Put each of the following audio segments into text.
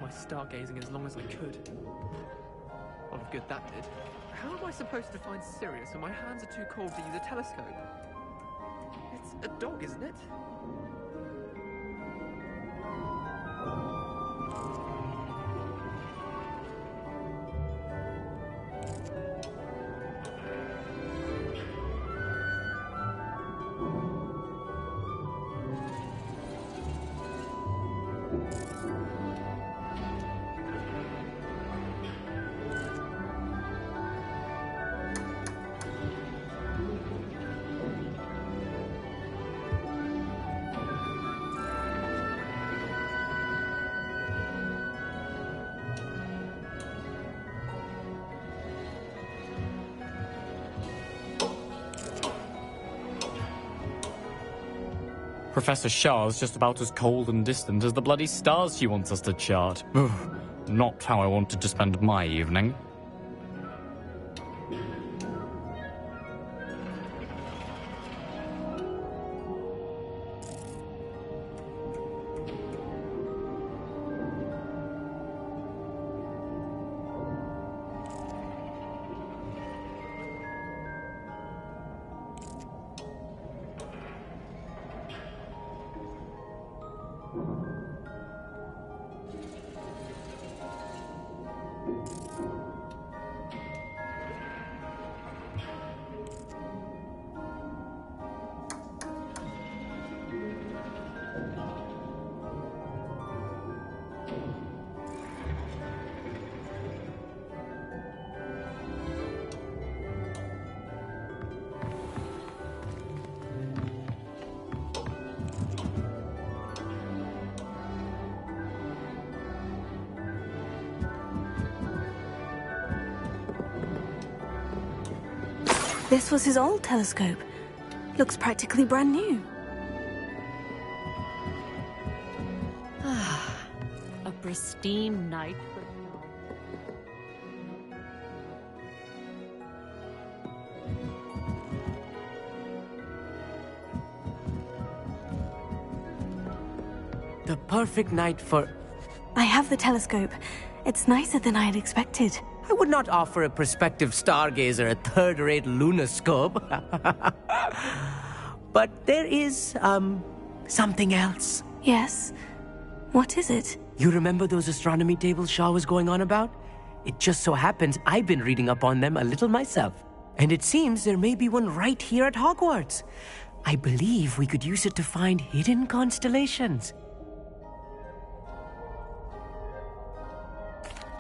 my stargazing as long as I could. A lot of good that did. How am I supposed to find Sirius when my hands are too cold to use a telescope? It's a dog, isn't it? Professor Shah's just about as cold and distant as the bloody stars she wants us to chart. Ugh, not how I wanted to spend my evening. This was his old telescope. Looks practically brand new. A pristine night for the perfect night for... I have the telescope. It's nicer than I had expected. I would not offer a prospective stargazer a third-rate lunoscope. But there is, something else. Yes? What is it? You remember those astronomy tables Shaw was going on about? It just so happens I've been reading up on them a little myself. And it seems there may be one right here at Hogwarts. I believe we could use it to find hidden constellations.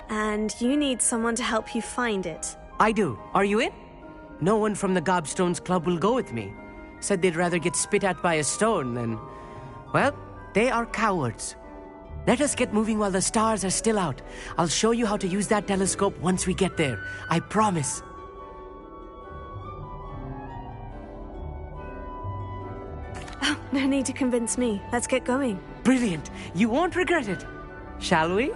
And you need someone to help you find it. I do. Are you in? No one from the Gobstones Club will go with me. Said they'd rather get spit at by a stone than... Well, they are cowards. Let us get moving while the stars are still out. I'll show you how to use that telescope once we get there. I promise. Oh, no need to convince me. Let's get going. Brilliant. You won't regret it. Shall we?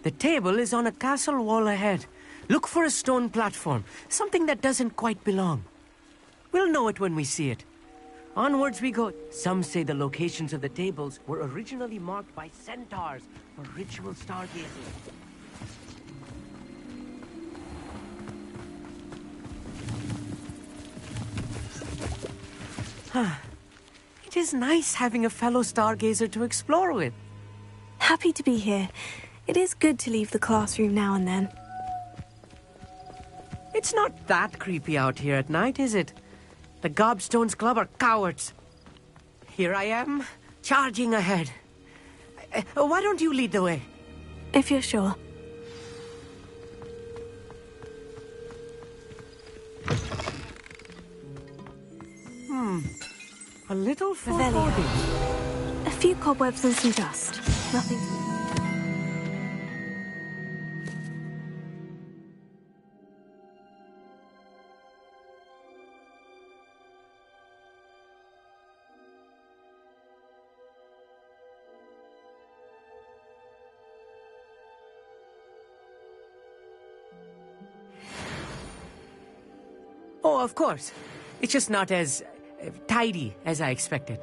The table is on a castle wall ahead. Look for a stone platform, something that doesn't quite belong. We'll know it when we see it. Onwards we go. Some say the locations of the tables were originally marked by centaurs for ritual stargazing. It is nice having a fellow stargazer to explore with. Happy to be here. It is good to leave the classroom now and then. It's not that creepy out here at night, is it? The Gobstones Club are cowards. Here I am, charging ahead. Why don't you lead the way? If you're sure. A little foreboding. A few cobwebs and some dust. Nothing. Oh, of course. It's just not as tidy as I expected.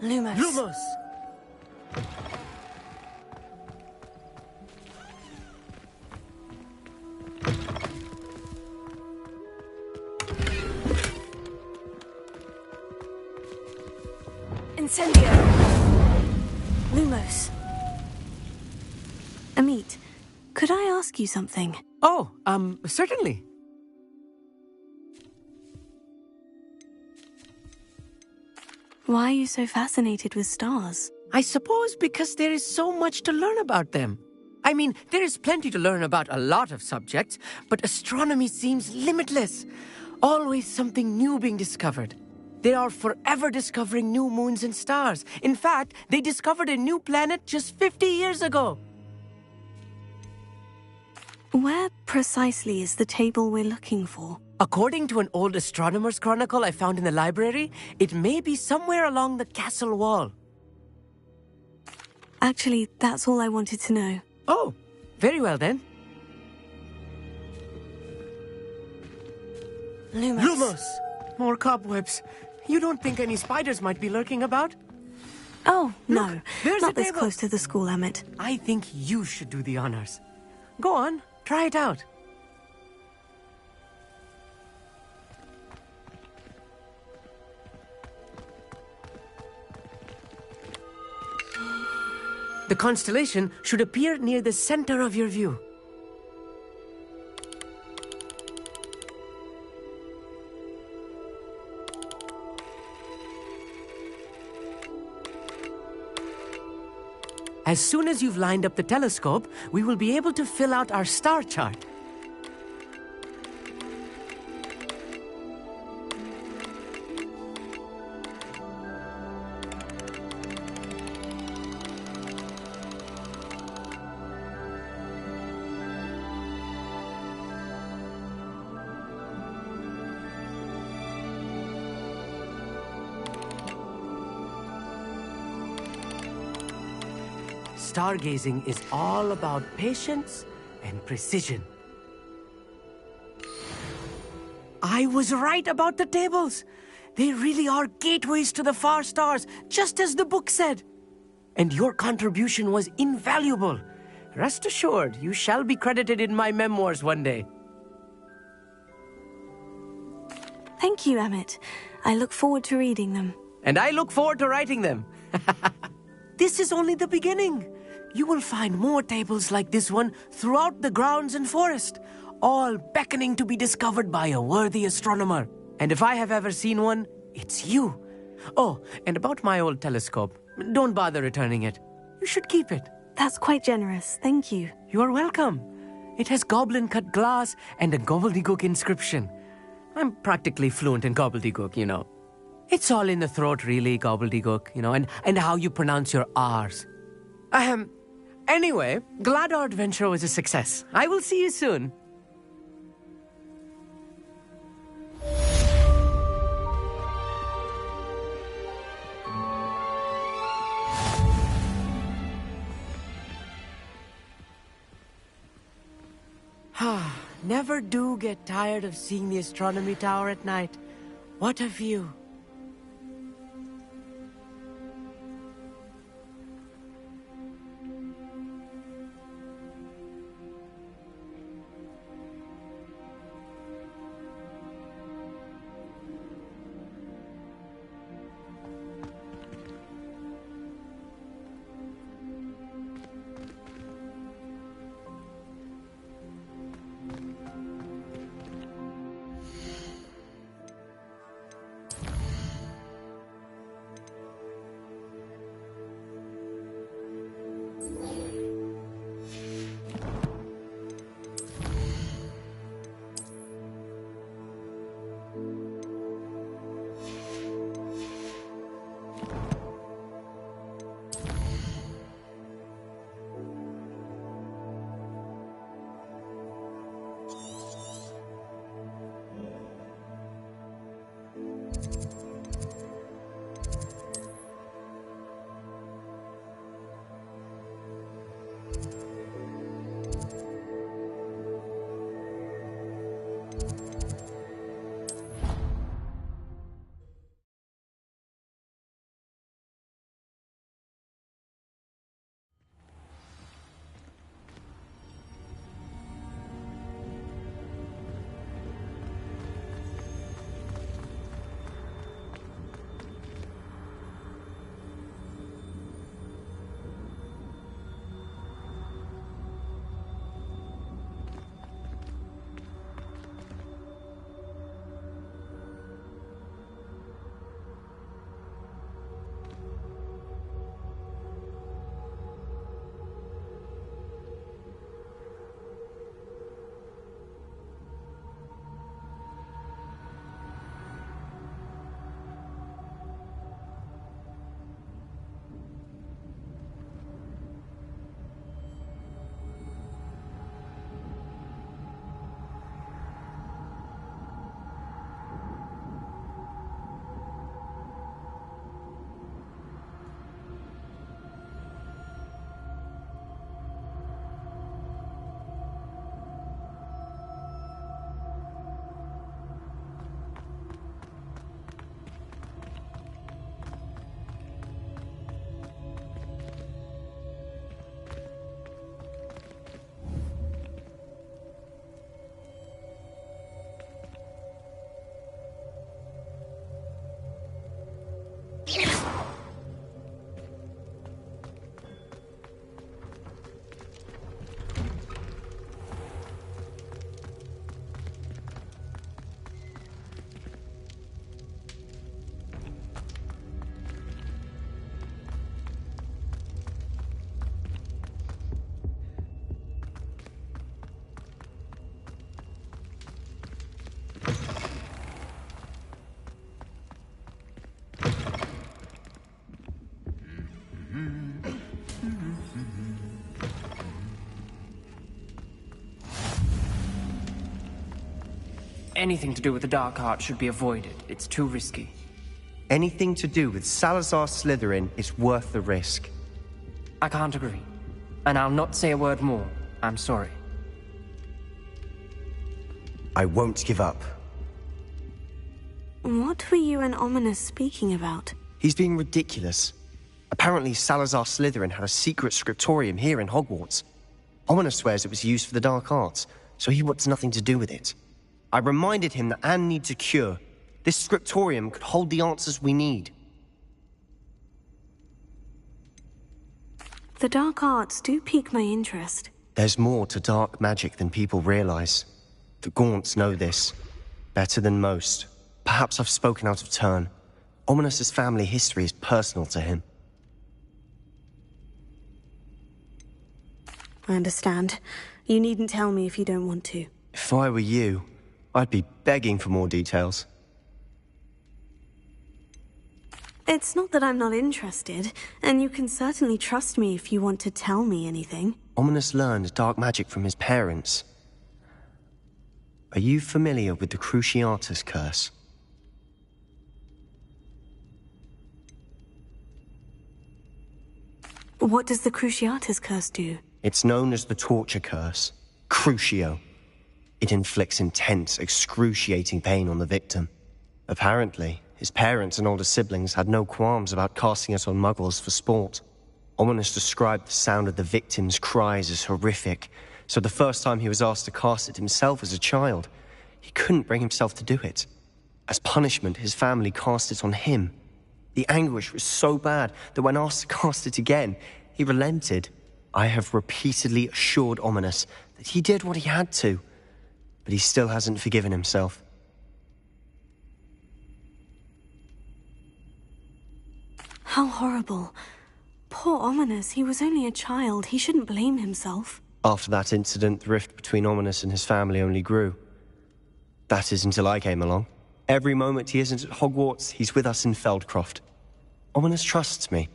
Lumos. Lumos! Incendio. Lumos. Amit, could I ask you something? Oh, certainly. Why are you so fascinated with stars? I suppose because there is so much to learn about them. I mean, there is plenty to learn about a lot of subjects, but astronomy seems limitless. Always something new being discovered. They are forever discovering new moons and stars. In fact, they discovered a new planet just 50 years ago. Where precisely is the table we're looking for? According to an old astronomer's chronicle I found in the library, it may be somewhere along the castle wall. Actually, that's all I wanted to know. Oh, very well then. Lumos. Lumos! More cobwebs. You don't think any spiders might be lurking about? Oh, no. Look, there's Not a this table. close to the school, Emmett. I think you should do the honors. Go on, try it out. The constellation should appear near the center of your view. As soon as you've lined up the telescope, we will be able to fill out our star chart. Stargazing is all about patience and precision. I was right about the tables. They really are gateways to the far stars, just as the book said. And your contribution was invaluable. Rest assured, you shall be credited in my memoirs one day. Thank you, Emmett. I look forward to reading them. And I look forward to writing them. This is only the beginning. You will find more tables like this one throughout the grounds and forest, all beckoning to be discovered by a worthy astronomer. And if I have ever seen one, it's you. Oh, and about my old telescope, don't bother returning it. You should keep it. That's quite generous. Thank you. You are welcome. It has goblin-cut glass and a gobbledygook inscription. I'm practically fluent in gobbledygook, you know. It's all in the throat, really, gobbledygook, you know, and how you pronounce your R's. Anyway, glad our adventure was a success. I will see you soon. Never do get tired of seeing the astronomy tower at night. What a view. Anything to do with the dark art should be avoided. It's too risky. Anything to do with Salazar Slytherin is worth the risk. I can't agree. And I'll not say a word more. I'm sorry. I won't give up. What were you and Ominous speaking about? He's being ridiculous. Apparently Salazar Slytherin had a secret scriptorium here in Hogwarts. Ominous swears it was used for the dark arts, so he wants nothing to do with it. I reminded him that Anne needs a cure. This scriptorium could hold the answers we need. The dark arts do pique my interest. There's more to dark magic than people realize. The Gaunts know this. Better than most. Perhaps I've spoken out of turn. Ominous's family history is personal to him. I understand. You needn't tell me if you don't want to. If I were you, I'd be begging for more details. It's not that I'm not interested, and you can certainly trust me if you want to tell me anything. Ominous learned dark magic from his parents. Are you familiar with the Cruciatus curse? What does the Cruciatus curse do? It's known as the torture curse. Crucio. It inflicts intense, excruciating pain on the victim. Apparently, his parents and older siblings had no qualms about casting it on muggles for sport. Ominous described the sound of the victim's cries as horrific, so the first time he was asked to cast it himself as a child, he couldn't bring himself to do it. As punishment, his family cast it on him. The anguish was so bad that when asked to cast it again, he relented. I have repeatedly assured Ominous that he did what he had to, but he still hasn't forgiven himself. How horrible. Poor Ominous, he was only a child. He shouldn't blame himself. After that incident, the rift between Ominous and his family only grew. That is until I came along. Every moment he isn't at Hogwarts, he's with us in Feldcroft. Ominous trusts me.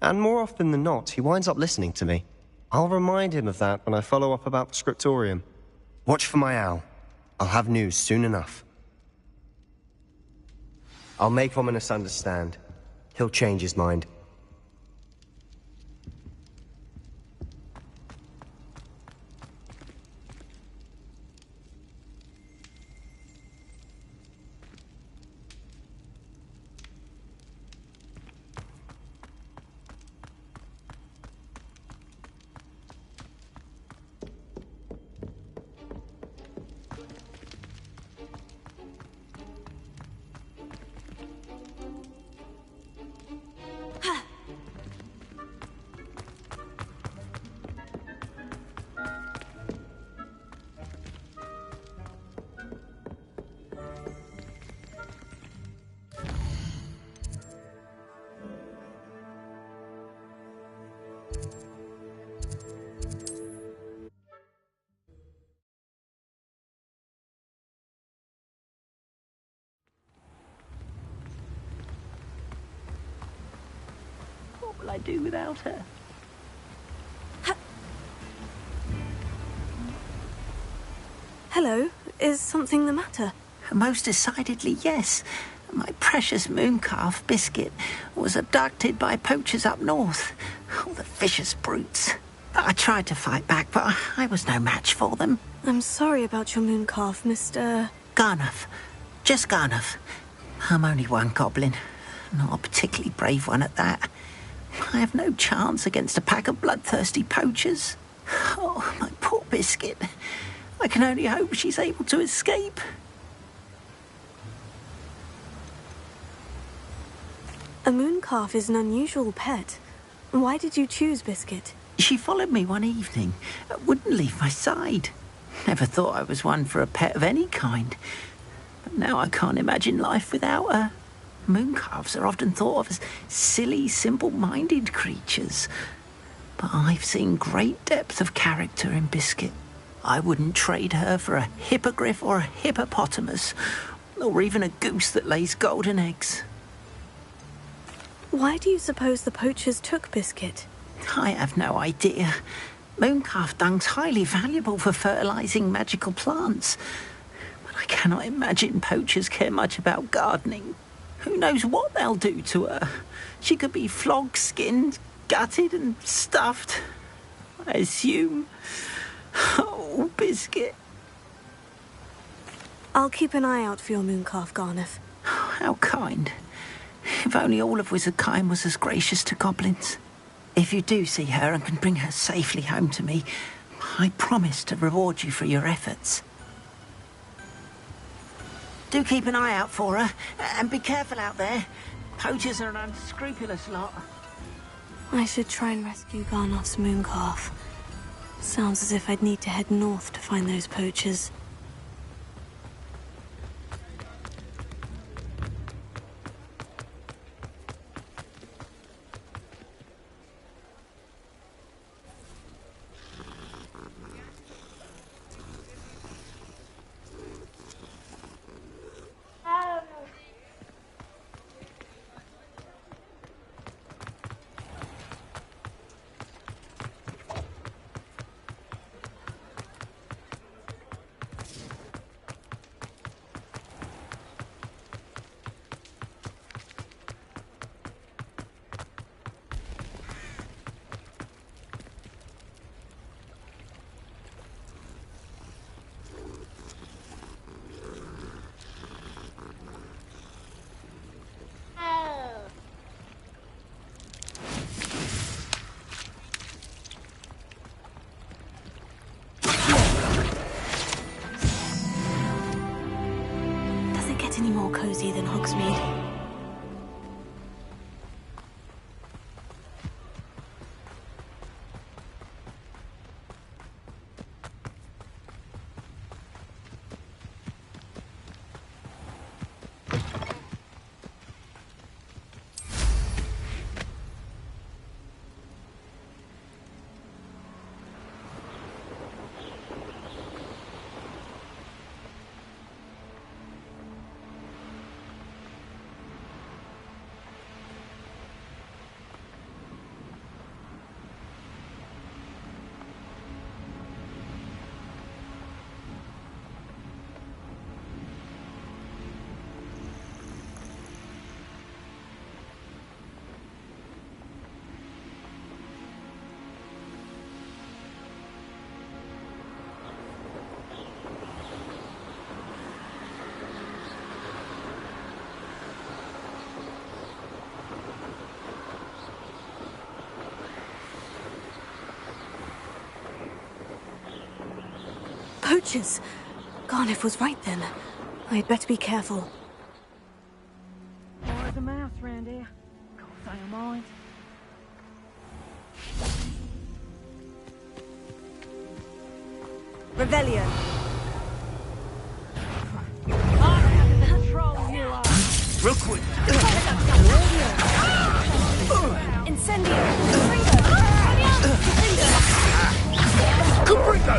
And more often than not, he winds up listening to me. I'll remind him of that when I follow up about the scriptorium. Watch for my owl. I'll have news soon enough. I'll make Ominous understand. He'll change his mind. What will I do without her? Hello, is something the matter? Most decidedly, yes. My precious mooncalf, Biscuit, was abducted by poachers up north. All the vicious brutes. I tried to fight back, but I was no match for them. I'm sorry about your mooncalf, Mr. Garnuff. Just Garnuff. I'm only one goblin. Not a particularly brave one at that. I have no chance against a pack of bloodthirsty poachers. Oh, my poor Biscuit. I can only hope she's able to escape. A mooncalf is an unusual pet. Why did you choose Biscuit? She followed me one evening, wouldn't leave my side. Never thought I was one for a pet of any kind. But now I can't imagine life without her. Mooncalves are often thought of as silly, simple-minded creatures. But I've seen great depth of character in Biscuit. I wouldn't trade her for a hippogriff or a hippopotamus, or even a goose that lays golden eggs. Why do you suppose the poachers took Biscuit? I have no idea. Mooncalf dung's highly valuable for fertilizing magical plants. But I cannot imagine poachers care much about gardening. Who knows what they'll do to her? She could be flogged, skinned, gutted and stuffed. I assume. Oh, Biscuit. I'll keep an eye out for your mooncalf, Garneth. How kind. If only all of Wizardkind was as gracious to goblins. If you do see her and can bring her safely home to me, I promise to reward you for your efforts. Do keep an eye out for her, and be careful out there. Poachers are an unscrupulous lot. I should try and rescue Garnoth's mooncalf. Sounds as if I'd need to head north to find those poachers. Any more cozy than Hogsmeade. Poachers! Garneth was right then. I'd better be careful. There's a mouse round here. Can't say I mind. Revelio. Rookwood! Incendio! Caprico!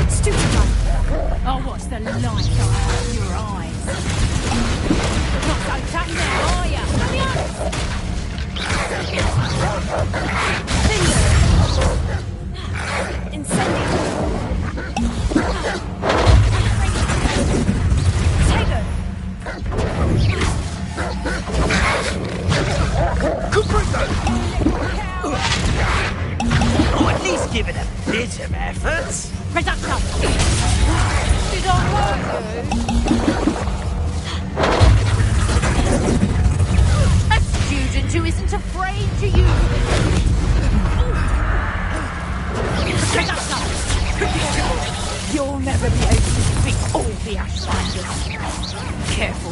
Stupefy! Oh, what's the light out of your eyes? Not so tough now, are ya? Incendio! Oh, at least give it a bit of effort. Reducto! Did I hurt you? A student who isn't afraid to use it. Reducto! You'll never be able to defeat all the Ashlanders. Careful.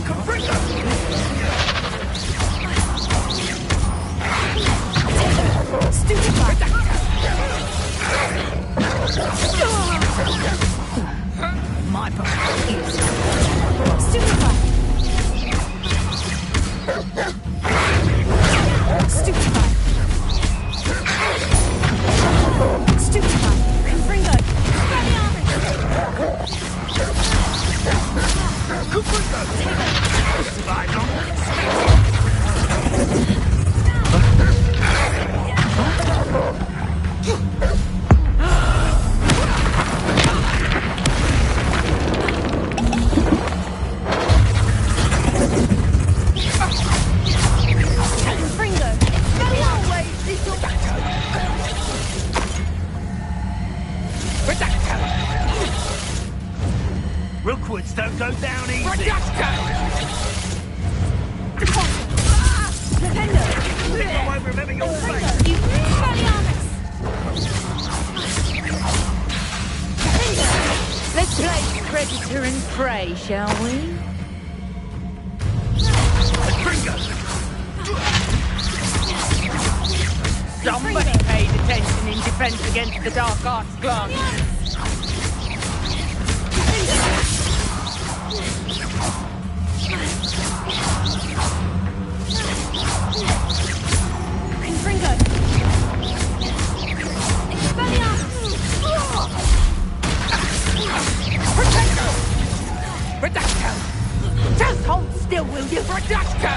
Stupefy! My part is Stupefy! Stupefy! Stupefy! Confringo! Survive longer than expected. predator and prey, shall we? Somebody paid attention in defense against the dark arts class. Protecto! Just hold still, will you? Protecto!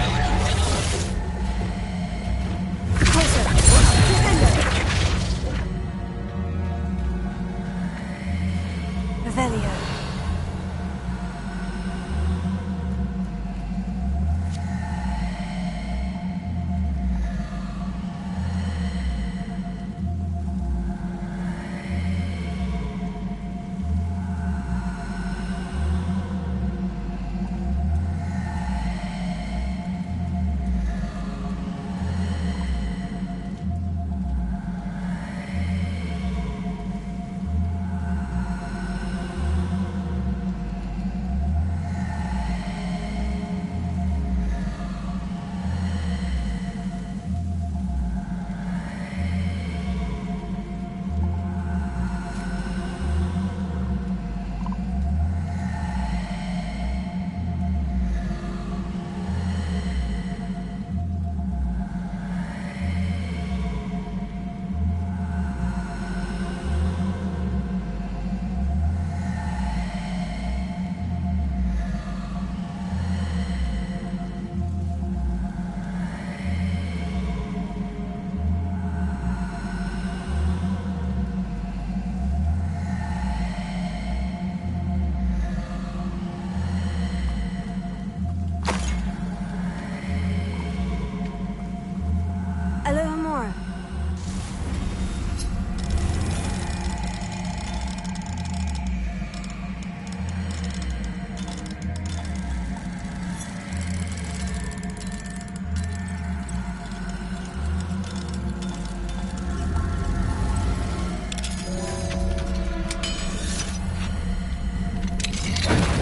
Closer. Revelio.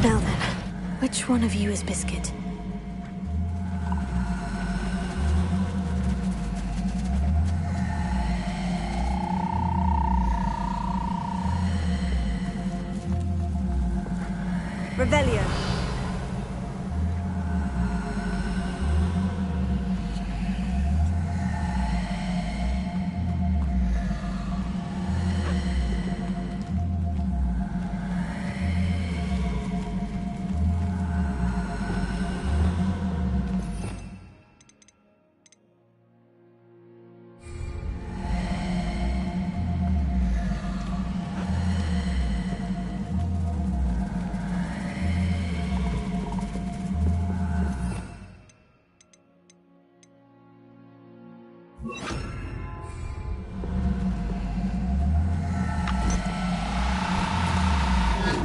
Now then, which one of you is Biscuit? Revelio.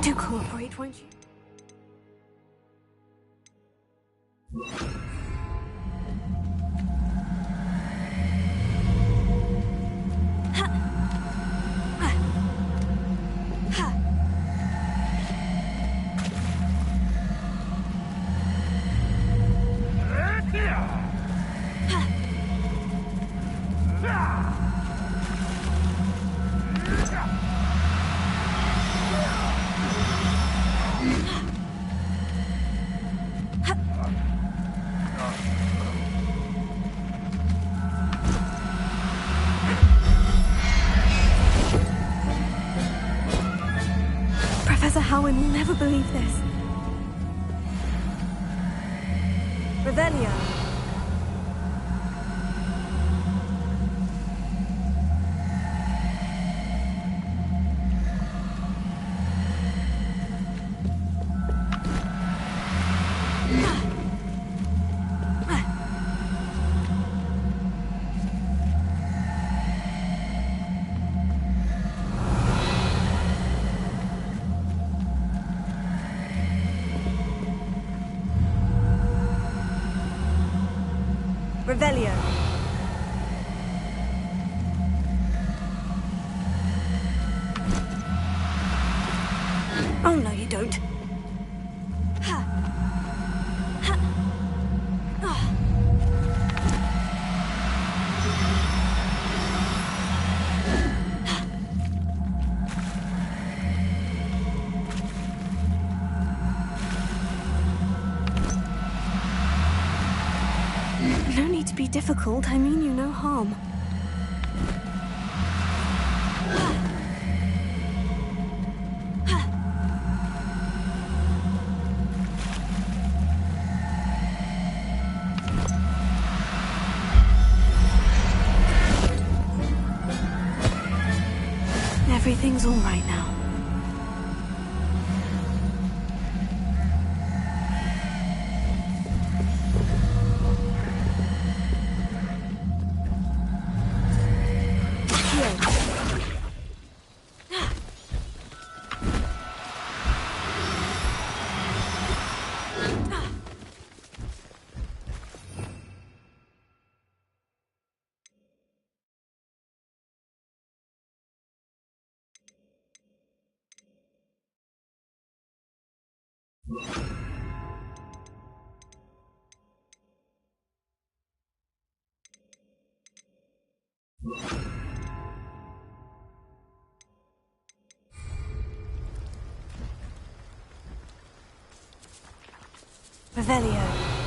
Do cooperate, won't you? Professor Howin will never believe this. Revelio. Revelio. Oh, no, you don't. difficult, I mean you no harm. Everything's all right now. Revelio.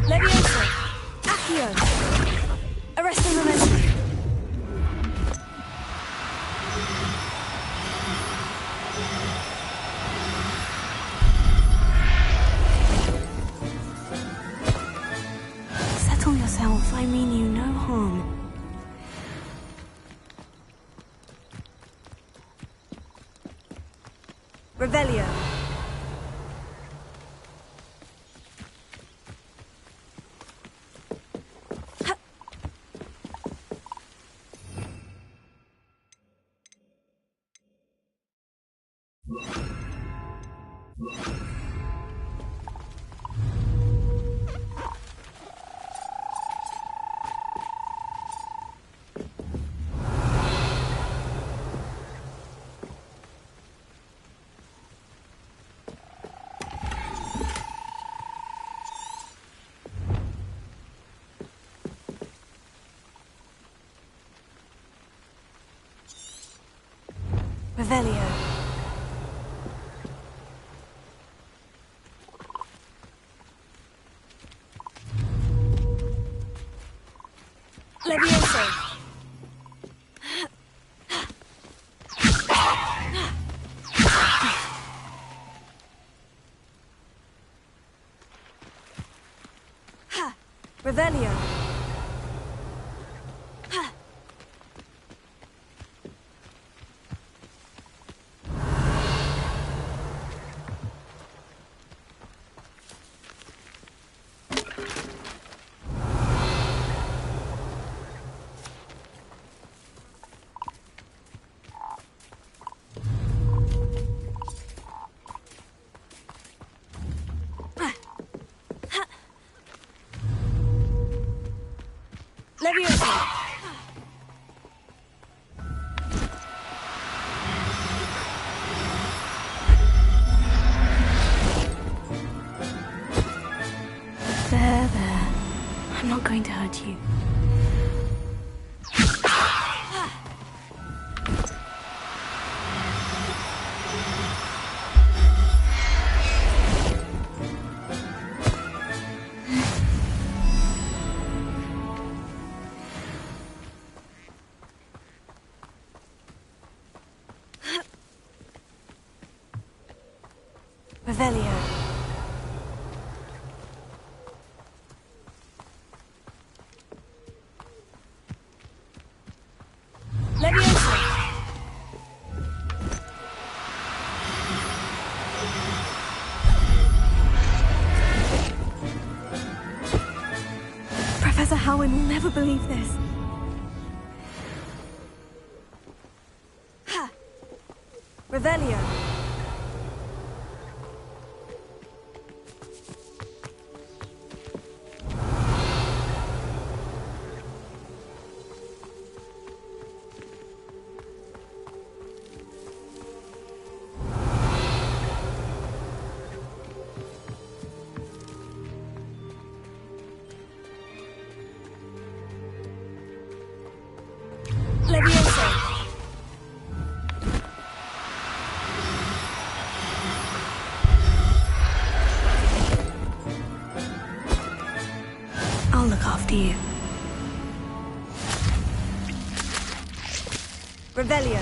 Levioso! Accio! Arrest the momentum! Settle yourself, I mean you no harm. Revelio! Revelio. Levioso. Revelio. Levioso! There. I'm not going to hurt you. Revelio. Leviosa. Professor Howin will never believe this. Ha! Revelio. Leviosa. I'll look after you. Revelio.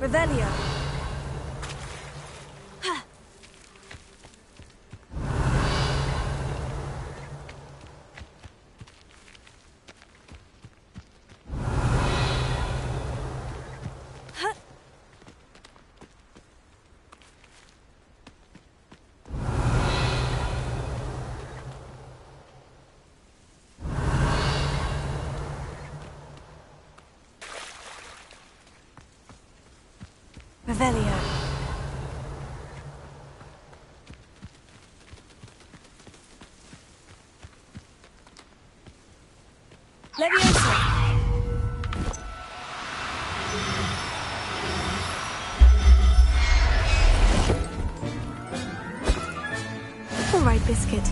Revelio. Ha. Ha. Revelio. Leviosa. All right, Biscuit.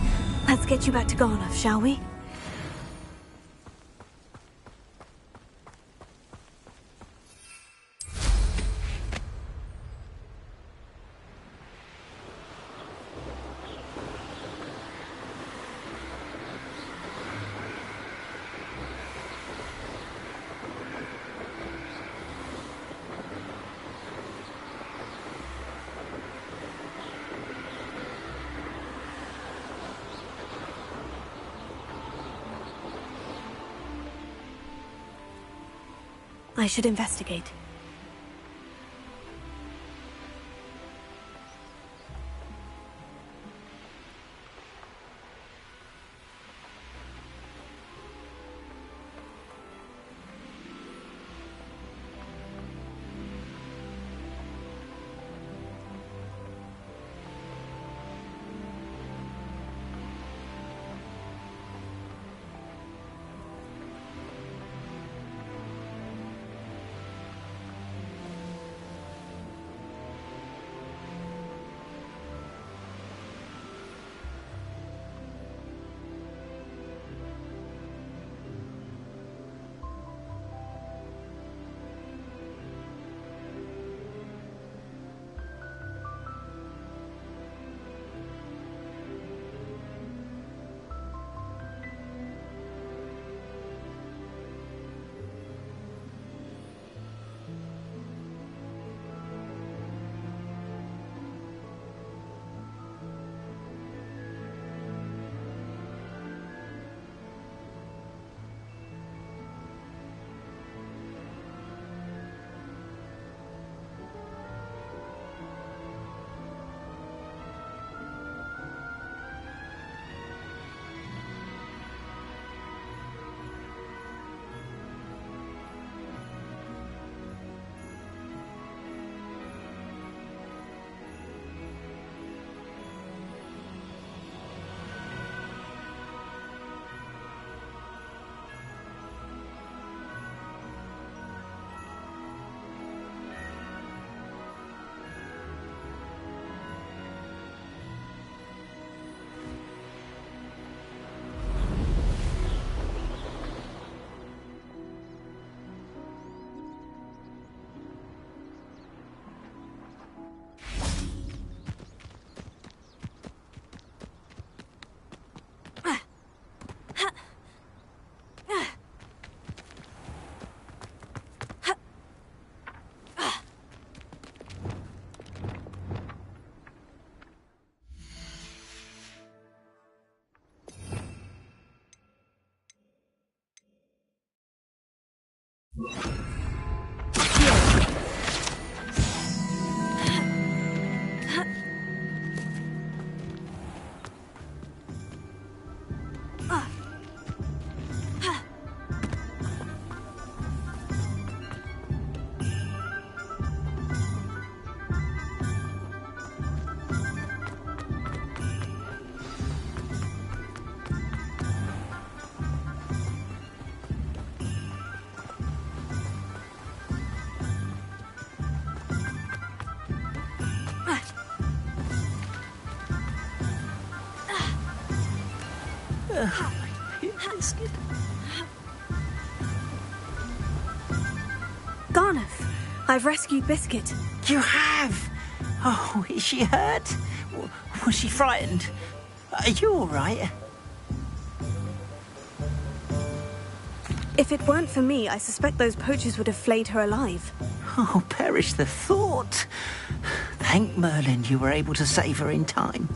Let's get you back to Garnoff, shall we? I should investigate. Biscuit. Garnoth, I've rescued Biscuit. You have? Oh, is she hurt? Was she frightened? Are you all right? If it weren't for me, I suspect those poachers would have flayed her alive. Oh, perish the thought. Thank Merlin you were able to save her in time.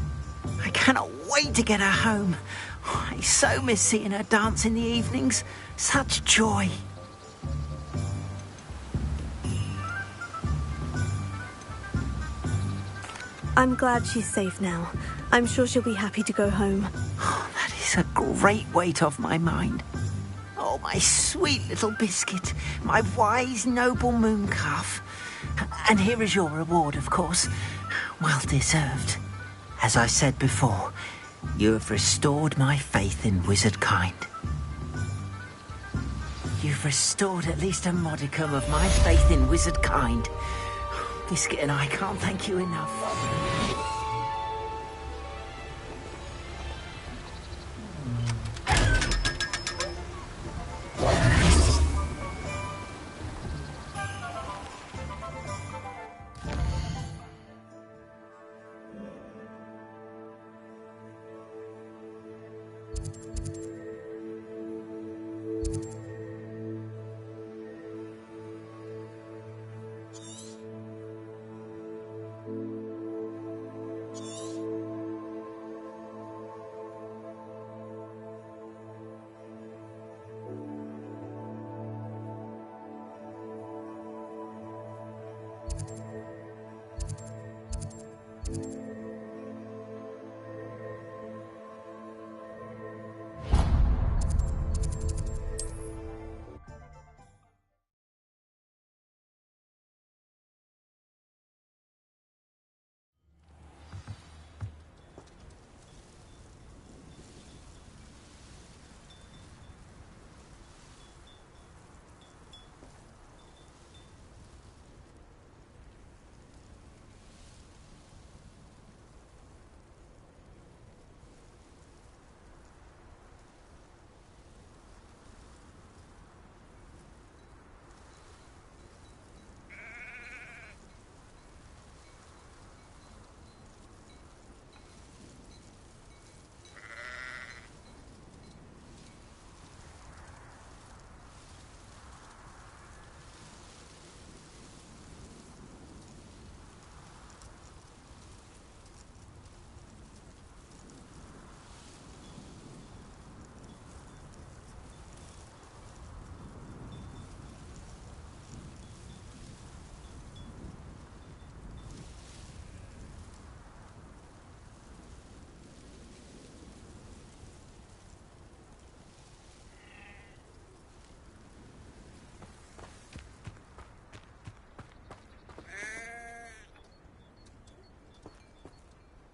I cannot wait to get her home. I so miss seeing her dance in the evenings. Such joy. I'm glad she's safe now. I'm sure she'll be happy to go home. Oh, that is a great weight off my mind. Oh, my sweet little Biscuit, my wise, noble moon calf. And here is your reward, of course. Well deserved. As I said before, you have restored my faith in wizard kind. You've restored at least a modicum of my faith in wizard kind. Biscuit and I can't thank you enough.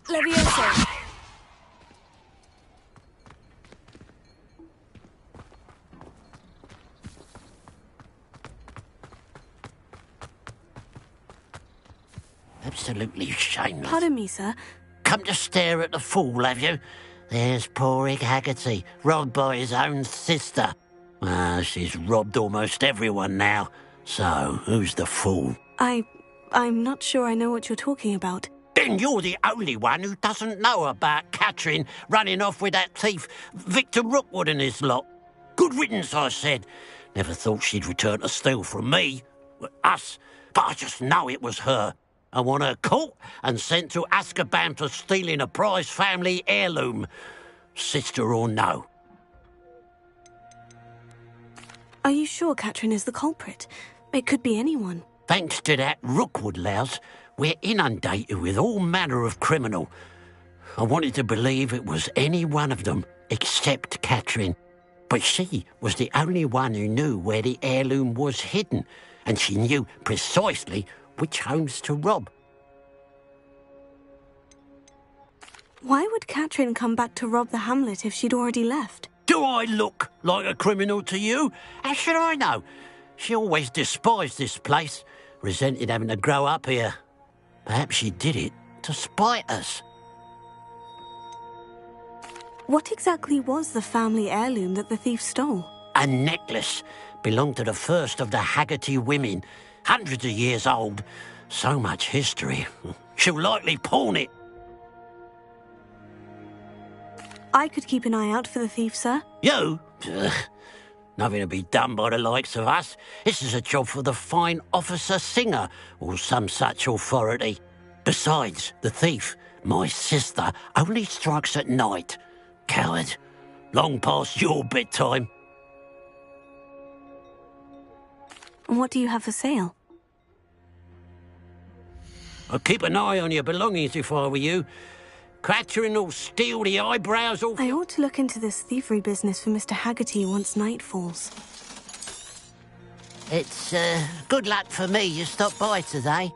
Levioso. Absolutely shameless. Pardon me, sir. Come to stare at the fool, have you? There's poor Ig Haggerty, robbed by his own sister. She's robbed almost everyone now. So, who's the fool? I'm not sure I know what you're talking about. Then you're the only one who doesn't know about Catherine running off with that thief, Victor Rookwood and his lot. Good riddance, I said. Never thought she'd return to steal from me, us, but I just know it was her. I want her caught and sent to Azkaban for stealing a prize family heirloom, sister or no. Are you sure Catherine is the culprit? It could be anyone. Thanks to that Rookwood louse, we're inundated with all manner of criminal. I wanted to believe it was any one of them, except Catherine. But she was the only one who knew where the heirloom was hidden, and she knew precisely which homes to rob. Why would Catherine come back to rob the hamlet if she'd already left? Do I look like a criminal to you? How should I know? She always despised this place, resented having to grow up here. Perhaps she did it to spite us. What exactly was the family heirloom that the thief stole? A necklace belonged to the first of the Haggerty women. Hundreds of years old. So much history. She'll likely pawn it. I could keep an eye out for the thief, sir. You? Ugh. Nothing to be done by the likes of us. This is a job for the fine officer Singer, or some such authority. Besides, the thief, my sister, only strikes at night. Coward. Long past your bedtime. What do you have for sale? I'd keep an eye on your belongings if I were you. Cratchering will steal the eyebrows off. I ought to look into this thievery business for Mr. Haggerty once night falls. It's, good luck for me you stopped by today.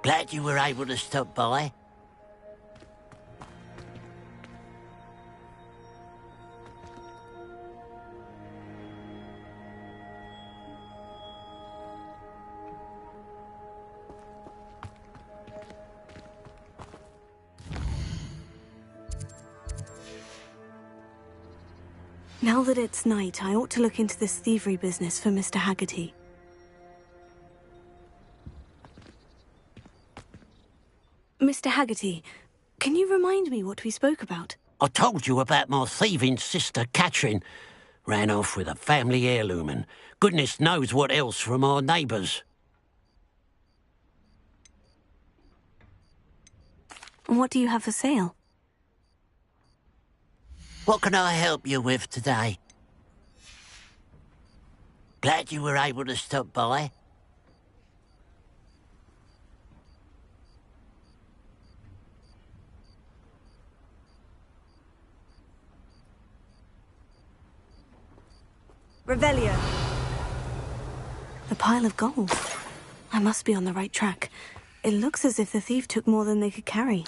Glad you were able to stop by. Now that it's night, I ought to look into this thievery business for Mr. Haggerty. Mr. Haggerty, can you remind me what we spoke about? I told you about my thieving sister, Catherine. Ran off with a family heirloom and goodness knows what else from our neighbours. And what do you have for sale? What can I help you with today? Glad you were able to stop by. Revelio. The pile of gold. I must be on the right track. It looks as if the thief took more than they could carry.